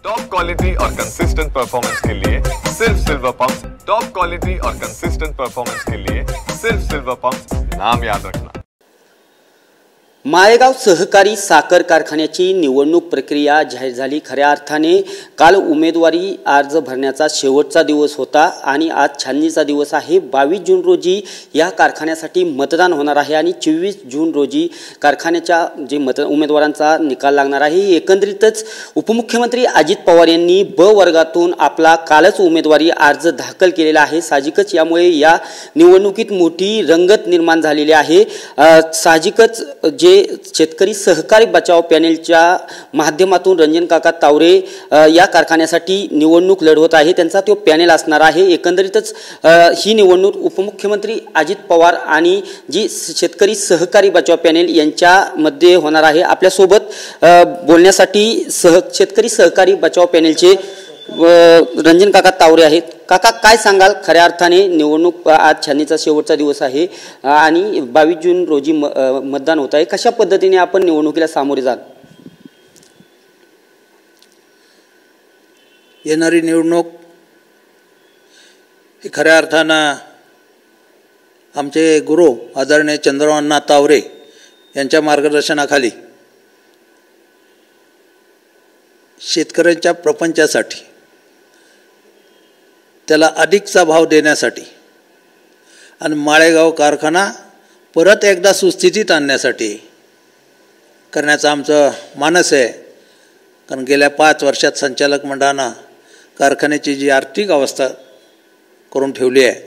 Top quality और consistent performance के लिए सिर्फ सिल्वर पंप्स। टॉप क्वालिटी और कंसिस्टेंट परफॉर्मेंस के लिए सिर्फ सिल्वर पंप्स, नाम याद रखना। माळेगाव सहकारी साखर कारखान्याची निवडणूक प्रक्रिया जाहीर झाली। खऱ्या अर्थाने काल उमेदवारी अर्ज भरण्याचा शेवटचा दिवस होता आणि आज छाननीचा दिवस आहे। 22 जून रोजी या कारखान्यासाठी मतदान होणार आहे आणि 24 जून रोजी कारखान्याच्या जे उमेदवारांचा निकाल लागणार आहे। एकंदरीतच उपमुख्यमंत्री अजित पवार यांनी ब वर्गातून आपला कालच उमेदवारी अर्ज दाखल केलेला आहे। साहजिकच यामुळे या निवडणुकीत मोठी रंगत निर्माण झालेली आहे। साहजिकच जे शेतकरी सहकारी बचाव पॅनेलच्या माध्यमातून रंजन काका तावरे या कारखान्यासाठी निवडणूक लढवत आहे, त्यांचा तो पॅनेल असणार आहे। एकंदरीतच ही निवडणूक उपमुख्यमंत्री अजित पवार आणि जी शेतकरी सहकारी बचाव पॅनेल यांच्यामध्ये होणार आहे। आपल्यासोबत बोलण्यासाठी शेतकरी सहकारी बचाव पॅनेलचे रंजन काका तावरे आहेत। काका, काय सांगाल? खऱ्या अर्थाने निवडणूक आज छाननीचा शेवटचा दिवस आहे आणि 22 जून रोजी मतदान होत आहे। कशा पद्धतीने आपण निवडणुकीला सामोरे जाल? येणारी निवडणूक ही खऱ्या अर्थानं आमचे गुरु आदरणीय चंद्रराव अण्णा तावरे यांच्या मार्गदर्शनाखाली शेतकऱ्यांच्या प्रपंचासाठी, त्याला अधिकचा भाव देण्यासाठी आणि माळेगाव कारखाना परत एकदा सुस्थितीत आणण्यासाठी करण्याचं आमचं मानस आहे। कारण गेल्या 5 वर्षात संचालक मंडळानं कारखान्याची जी आर्थिक अवस्था करून ठेवली आहे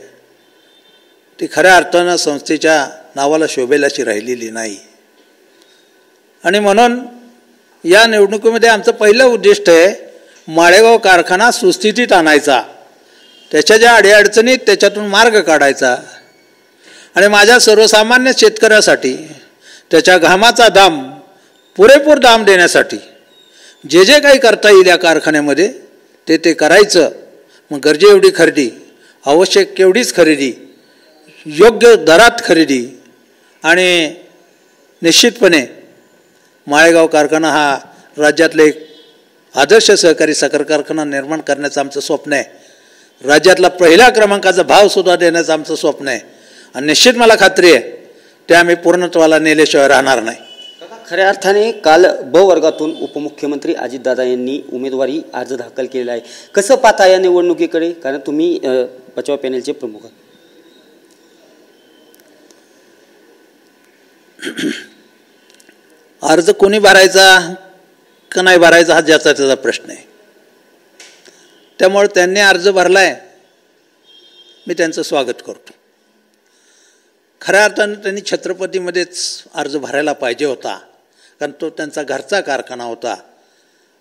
ती खऱ्या अर्थानं संस्थेच्या नावाला शोभेल अशी राहिलेली नाही आणि म्हणून या निवडणुकीमध्ये आमचं पहिलं उद्दिष्ट आहे माळेगाव कारखाना सुस्थितीत आणायचा, त्याच्या ज्या अडीअडचणीत त्याच्यातून मार्ग काढायचा आणि माझ्या सर्वसामान्य शेतकऱ्यासाठी त्याच्या घामाचा दाम पुरेपूर दाम देण्यासाठी जे जे काही करता येईल या कारखान्यामध्ये ते करायचं। मग गरजे एवढी खरेदी, आवश्यक एवढीच खरेदी, योग्य दरात खरेदी आणि निश्चितपणे माळेगाव कारखाना हा राज्यातले एक आदर्श सहकारी साखर कारखाना निर्माण करण्याचं आमचं स्वप्न आहे। राज्यातला पहिल्या क्रमांकाचा भावसुद्धा देण्याचं आमचं स्वप्न आहे आणि निश्चित मला खात्री आहे ते आम्ही पूर्णत्वाला नेल्याशिवाय राहणार नाही। खऱ्या अर्थाने काल ब वर्गातून उपमुख्यमंत्री अजितदादा यांनी उमेदवारी अर्ज दाखल केलेला आहे। कसं पाहता या निवडणुकीकडे? कारण तुम्ही बचाव पॅनेलचे प्रमुख आहात। अर्ज कोणी भरायचा का नाही भरायचा हा ज्याचा त्याचा प्रश्न आहे। त्यामुळे त्यांनी अर्ज भरलाय, मी त्यांचं स्वागत करतो। खऱ्या अर्थानं त्यांनी छत्रपतीमध्येच अर्ज भरायला पाहिजे होता, कारण तो त्यांचा घरचा कारखाना होता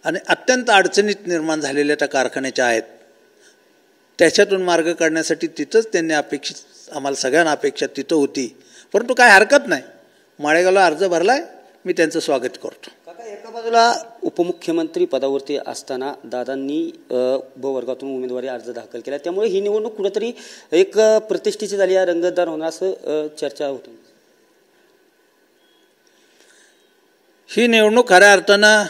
आणि अत्यंत अडचणीत निर्माण झालेल्या त्या कारखान्याच्या आहेत। त्याच्यातून मार्ग काढण्यासाठी तिथंच त्यांनी अपेक्षित, आम्हाला सगळ्यांना अपेक्षा तिथं होती, परंतु काय हरकत नाही, माळेगावला अर्ज भरलाय, मी त्यांचं स्वागत करतो। काका, एका बाजूला उपमुख्यमंत्री पदावरती असताना दादांनी ब वर्गातून उमेदवारी अर्ज दाखल केला, त्यामुळे ही निवडणूक कुठेतरी एक प्रतिष्ठेची झाली, रंगतदार होणार असं चर्चा होती। ही निवडणूक खऱ्या अर्थानं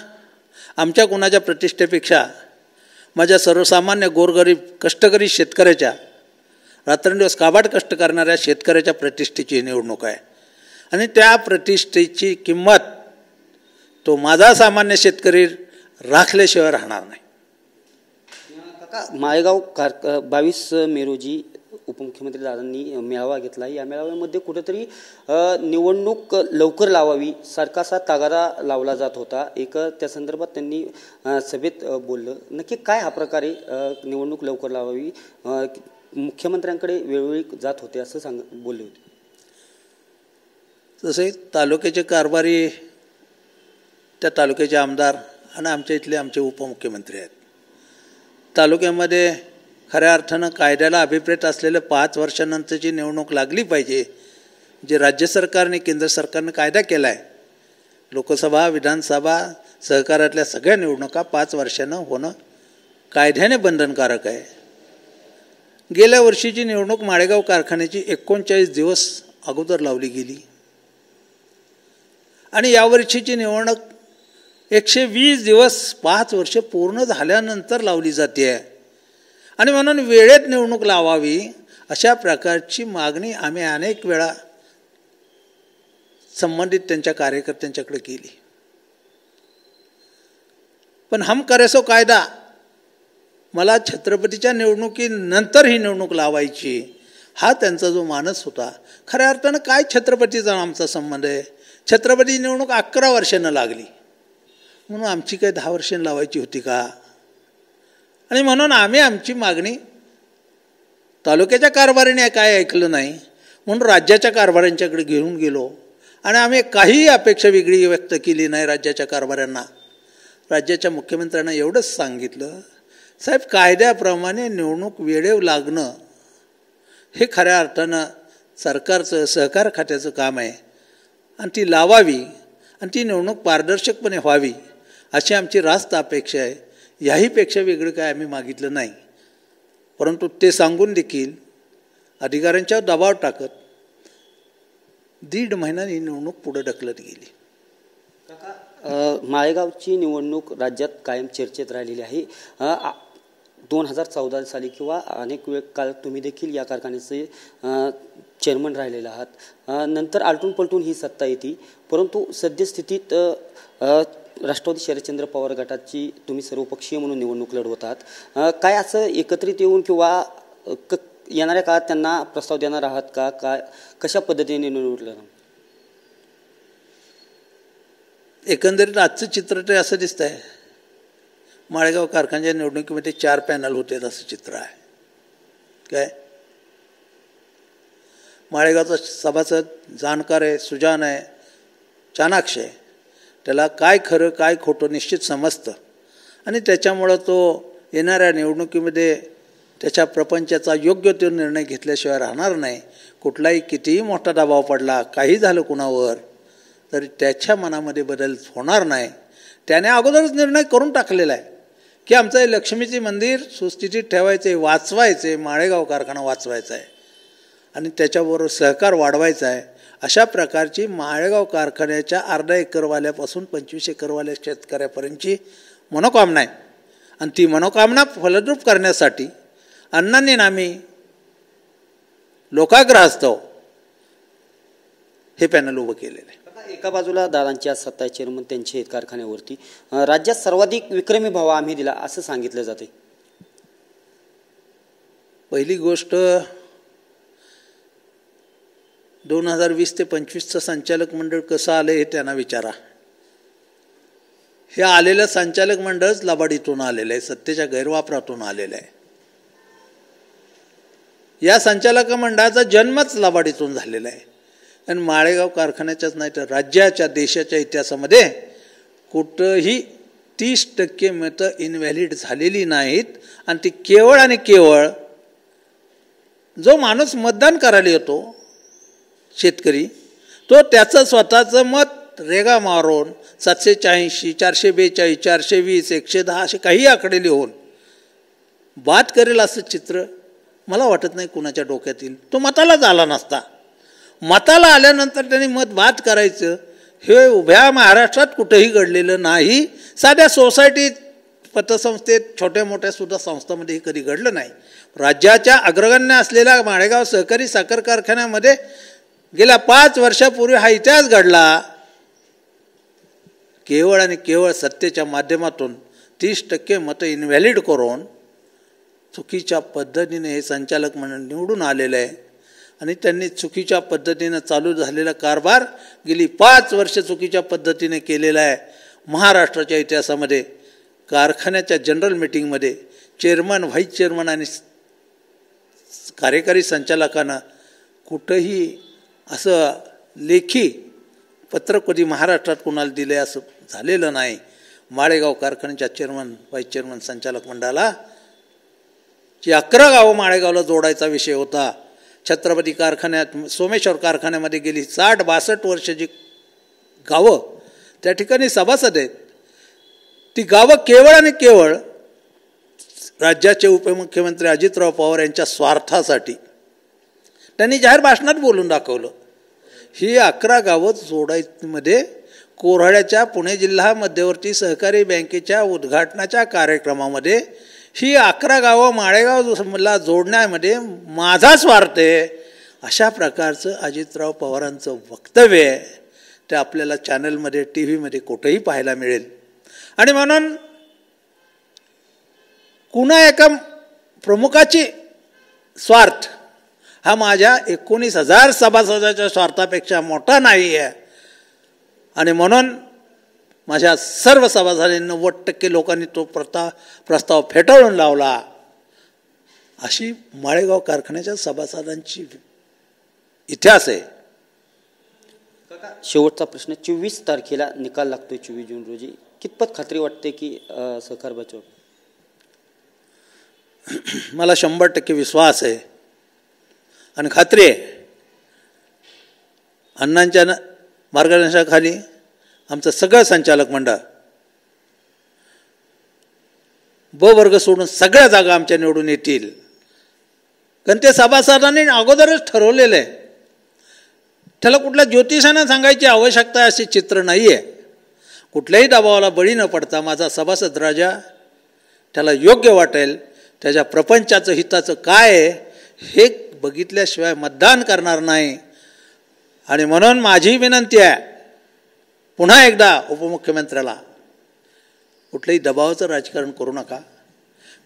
आमच्या कोणाच्या प्रतिष्ठेपेक्षा माझ्या सर्वसामान्य गोरगरीब कष्टकरी शेतकऱ्याच्या, रात्रंदिवस काबाड कष्ट करणाऱ्या शेतकऱ्याच्या प्रतिष्ठेची निवडणूक आहे आणि त्या प्रतिष्ठेची किंमत तो माझा सामान्य शेतकरी राखल्याशिवाय राहणार नाही। काका, माळेगाव 22 मे रोजी उपमुख्यमंत्री दादांनी मेळावा घेतला। या मेळाव्यामध्ये कुठेतरी निवडणूक लवकर लावावी सारखासा तगादा लावला जात होता। एक त्या संदर्भात त्यांनी सभेत बोललं, नक्की काय हा प्रकारे निवडणूक लवकर लावावी मुख्यमंत्र्यांकडे वेळोवेळी जात होते असं बोलले होते। तसे तालुक्याचे कारभारी, त्या तालुक्याचे आमदार आणि आमच्या इथले आमचे उपमुख्यमंत्री आहेत। तालुक्यामध्ये खऱ्या अर्थानं कायद्याला अभिप्रेत असलेलं 5 वर्षानंतरची निवडणूक लागली पाहिजे, जे राज्य सरकारने केंद्र सरकारने कायदा केला आहे। लोकसभा, विधानसभा, सहकारातल्या सगळ्या निवडणुका 5 वर्षानं होणं कायद्याने बंधनकारक आहे। गेल्या वर्षीची निवडणूक माळेगाव कारखान्याची 39 दिवस अगोदर लावली गेली आणि यावर्षीची निवडणूक 120 दिवस 5 वर्ष पूर्ण झाल्यानंतर लावली जाते आणि म्हणून वेळेत निवडणूक लावावी अशा प्रकारची मागणी आम्ही अनेक वेळा संबंधित त्यांच्या कार्यकर्त्यांच्याकडे केली. पण हम करे सो कायदा, मला छत्रपतीच्या निवडणुकीनंतर ही निवडणूक लावायची हा त्यांचा जो मानस होता. खऱ्या अर्थानं काय छत्रपतीचा आमचा संबंध आहे? छत्रपती निवडणूक 11 वर्षांना लागली, म्हणून आमची काही 10 वर्षांनी लावायची होती का? आणि म्हणून आम्ही आमची मागणी तालुक्याच्या कारभारीने काय ऐकलं नाही, म्हणून राज्याच्या कारभाऱ्यांच्याकडे घेऊन गेलो आणि आम्ही काही अपेक्षा वेगळी व्यक्त केली नाही राज्याच्या कारभाऱ्यांना. राज्याच्या मुख्यमंत्र्यांना एवढंच सांगितलं, साहेब कायद्याप्रमाणे निवडणूक वेळेवर लागणं हे खऱ्या अर्थानं सरकारचं सहकार खात्याचं काम आहे आणि ती लावावी आणि ती निवडणूक पारदर्शकपणे व्हावी अशी आमची रास्त अपेक्षा आहे. याहीपेक्षा वेगळं काय आम्ही मागितलं नाही. परंतु ते सांगून देखील अधिकाऱ्यांच्यावर दबाव टाकत 1.5 महिन्याने ही निवडणूक पुढे ढकलत गेली. माळेगावची निवडणूक राज्यात कायम चर्चेत राहिलेली आहे. 2014 साली किंवा अनेक वेळ काळ तुम्ही देखील या कारखान्याचे चेअरमन राहिलेले आहात. नंतर आलटून पलटून ही सत्ता येते, परंतु सद्यस्थितीत राष्ट्रवादी शरदचंद्र पवार गटाची तुम्ही सर्वपक्षीय म्हणून निवडणूक लढवत आहात. काय असं एकत्रित येऊन किंवा येणाऱ्या काळात त्यांना प्रस्ताव देणार आहात का? काय कशा पद्धतीने निवडणूक लढवणार? एकंदरीत आजचं चित्र ते असं दिसतं आहे, माळेगाव कारखान्याच्या निवडणुकीमध्ये 4 पॅनल होते असं चित्र आहे. काय माळेगावचा सभासद जाणकार आहे, सुजाण आहे, चाणाक्ष आहे, त्याला काय खरं काय खोटं निश्चित समजतं आणि त्याच्यामुळं तो येणाऱ्या निवडणुकीमध्ये त्याच्या प्रपंचाचा योग्य तो निर्णय घेतल्याशिवाय राहणार नाही. कुठलाही कितीही मोठा दबाव पडला, काही झालं कुणावर, तरी त्याच्या मनामध्ये बदल होणार नाही. त्याने अगोदरच निर्णय करून टाकलेला आहे की आमचं हे लक्ष्मीचे मंदिर सुस्थितीत ठेवायचं आहे, वाचवायचं आहे, माळेगाव कारखाना वाचवायचा आहे आणि त्याच्याबरोबर सहकार वाढवायचा आहे. अशा प्रकारची माळेगाव कारखान्याच्या 1/2 एकरवाल्यापासून 25 एकरवाल्या शेतकऱ्यापर्यंतची मनोकामना आहे आणि ती मनोकामना फलद्रूप करण्यासाठी अण्णांनी आम्ही लोकाग्रहास्तव हे पॅनल उभं केलेलं आहे. एका बाजूला दादांची आज सत्ता आहे, चेअरमन त्यांचे आहेत कारखान्यावरती. राज्यात सर्वाधिक विक्रमी भाव आम्ही दिला असं सांगितलं जाते. पहिली गोष्ट 2020 ते 25चं संचालक मंडळ कसं आलं हे त्यांना विचारा. हे आलेलं संचालक मंडळच लबाडीतून आलेलं आहे, सत्तेच्या गैरवापरातून आलेलं आहे. या संचालक मंडळाचा जन्मच लबाडीतून झालेला आहे आणि माळेगाव कारखान्याच्याच नाही तर राज्याच्या देशाच्या इतिहासामध्ये कुठंही 30% मतं इनव्हॅलिड झालेली नाहीत आणि ती केवळ आणि केवळ जो माणूस मतदान करायला येतो शेतकरी, तो त्याचं स्वतःचं मत रेगा मारून 780, 442, 420, 110 असे काही आकडे लिहून बाद करेल असं चित्र मला वाटत नाही कुणाच्या डोक्यात येईल. तो मतालाच आला नसता. मताला आल्यानंतर त्यांनी मत बाद करायचं हे उभ्या महाराष्ट्रात कुठेही घडलेलं नाही. साध्या सोसायटीत, पतसंस्थेत, छोट्या मोठ्या सुद्धा संस्थांमध्ये हे कधी घडलं नाही. राज्याच्या अग्रगण्य असलेल्या माळेगाव सहकारी साखर कारखान्यामध्ये गेल्या 5 वर्षापूर्वी हा इतिहास घडला. केवळ आणि केवळ सत्तेच्या माध्यमातून 30% मतं इनव्हॅलिड करून चुकीच्या पद्धतीने हे संचालक मंडळ निवडून आलेलं आहे आणि त्यांनी चुकीच्या पद्धतीनं चालू झालेला कारभार गेली 5 वर्ष चुकीच्या पद्धतीने केलेला आहे. महाराष्ट्राच्या इतिहासामध्ये कारखान्याच्या जनरल मीटिंगमध्ये चेअरमन, व्हाईस चेअरमन आणि कार्यकारी संचालकांना कुठंही असं लेखी पत्र कधी महाराष्ट्रात कोणाला दिले असं झालेलं नाही. माळेगाव कारखान्याच्या चेअरमन, व्हाईस चेअरमन, संचालक मंडळाला जी 11 गावं माळेगावला जोडायचा विषय होता. छत्रपती कारखान्यात, सोमेश्वर कारखान्यामध्ये गेली 60-62 वर्षाची गावं त्या ठिकाणी सभासद आहेत. ती गावं केवळ आणि केवळ राज्याचे उपमुख्यमंत्री अजितराव पवार यांच्या स्वार्थासाठी त्यांनी जाहीर भाषणात बोलून दाखवलं. ही 11 गावं जोडायमध्ये कोऱ्हाड्याच्या पुणे जिल्हा मध्यवर्ती सहकारी बँकेच्या उद्घाटनाच्या कार्यक्रमामध्ये ही 11 गावं माळेगावला जोडण्यामध्ये माझा स्वार्थ आहे अशा प्रकारचं अजितराव पवारांचं वक्तव्य आहे. ते आपल्याला चॅनलमध्ये टी व्हीमध्ये कुठेही पाहायला मिळेल. आणि म्हणून कुणा एका प्रमुखाची स्वार्थ हा माझ्या 19,000 सभासदाच्या स्वार्थापेक्षा मोठा नाही आहे. आणि म्हणून माझ्या सर्व सभासदांनी 90% लोकांनी तो प्रस्ताव फेटाळून लावला. अशी माळेगाव कारखान्याच्या सभासदांची इतिहास आहे. शेवटचा प्रश्न, 24 तारखेला निकाल लागतोय 24 जून रोजी. कितपत खात्री वाटते की सहकार बचाव? मला 100% विश्वास आहे आणि खात्री आहे. अण्णांच्या मार्गदर्शनाखाली आमचं सगळं संचालक मंडळ ब वर्ग सोडून सगळ्या जागा आमच्या निवडून येतील. कारण ते सभासदांनी अगोदरच ठरवलेलं आहे. त्याला कुठल्या ज्योतिषानं सांगायची आवश्यकता असे चित्र नाही आहे. कुठल्याही दबावाला बळी न पडता माझा सभासद राजा त्याला योग्य वाटेल त्याच्या प्रपंचाचं हिताचं काय आहे हे बघितल्याशिवाय मतदान करणार नाही. आणि म्हणून माझी विनंती आहे पुन्हा एकदा उपमुख्यमंत्र्याला, कुठल्याही दबावाचं राजकारण करू नका.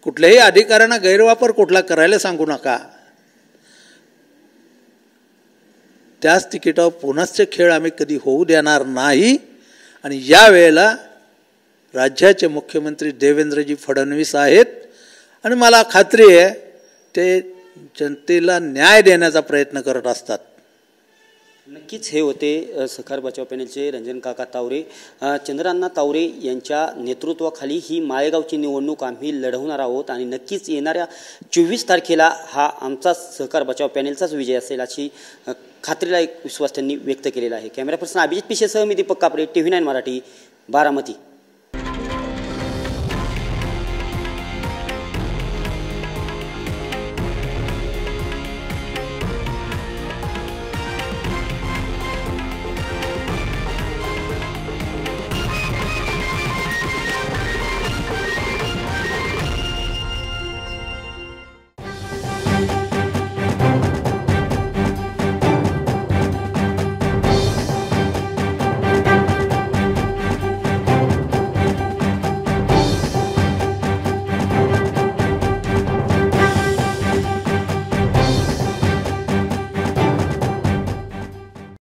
कुठल्याही अधिकाऱ्यांना गैरवापर कुठला करायला सांगू नका. त्याच तिकिटावर पुनश्च खेळ आम्ही कधी होऊ देणार नाही. आणि यावेळेला राज्याचे मुख्यमंत्री देवेंद्रजी फडणवीस आहेत आणि मला खात्री आहे ते जनतेला न्याय देण्याचा प्रयत्न करत असतात. नक्कीच हे होते सहकार बचाव पॅनेलचे रंजन काका तावरे. चंद्रअण्णा तावरे यांच्या नेतृत्वाखाली ही माळेगावची निवडणूक आम्ही लढवणार आहोत आणि नक्कीच येणाऱ्या 24 तारखेला हा आमचा सहकार बचाव पॅनेलचाच विजय असेल अशी खात्रीला एक विश्वास त्यांनी व्यक्त केलेला आहे. कॅमेरा पर्सन अभिजित पिशेसह मी दीपक कापरे, TV9 मराठी, बारामती.